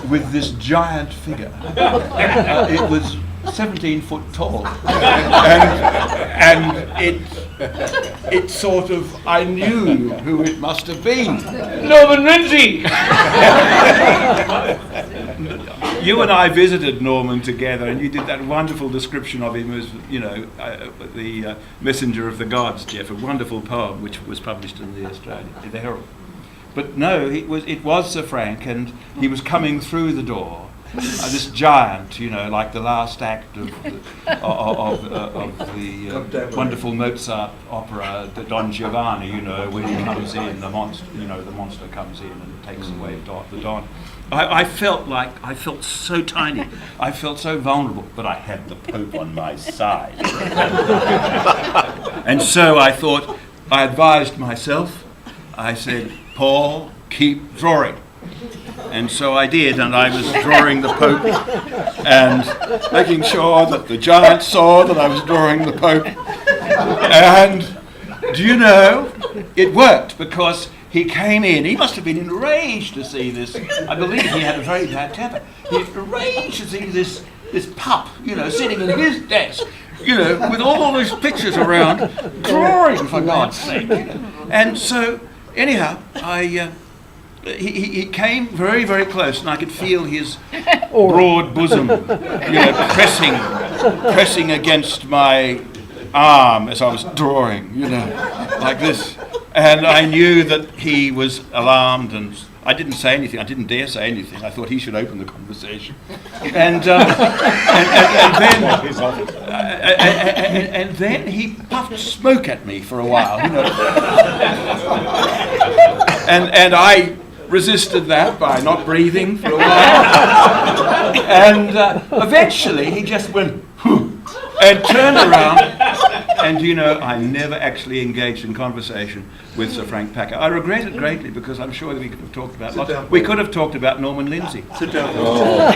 with this giant figure. It was 17 foot tall, and it sort of, I knew who it must have been. Norman Lindsay! You and I visited Norman together, and you did that wonderful description of him as, you know, the messenger of the gods, Jeff, a wonderful poem which was published in the Herald. But no, it was Sir Frank, and he was coming through the door. This giant, you know, like the last act of the wonderful Mozart opera, the Don Giovanni. You know, when he comes in, the monster comes in and takes away the Don. I felt so tiny. I felt so vulnerable, but I had the Pope on my side, and so I thought. I advised myself. I said, Paul, keep drawing. And so I did, and I was drawing the Pope and making sure that the giant saw that I was drawing the Pope. And do you know, it worked, because he came in. He must have been enraged to see this. I believe he had a very bad temper. He was enraged to see this pup, you know, sitting at his desk, you know, with all those pictures around, drawing, for God's sake. And so, anyhow, he came very, very close, and I could feel his broad bosom, you know, pressing against my arm as I was drawing, you know, like this. And I knew that he was alarmed, and I didn't say anything. I didn't dare say anything. I thought he should open the conversation. And then he puffed smoke at me for a while, you know. And I resisted that by not breathing for a while. And eventually he just went, whew, and turned around. And you know, I never actually engaged in conversation with Sir Frank Packer. I regret it greatly, because I'm sure that we could have talked about lots. We could have talked about Norman Lindsay. Sit down. Oh.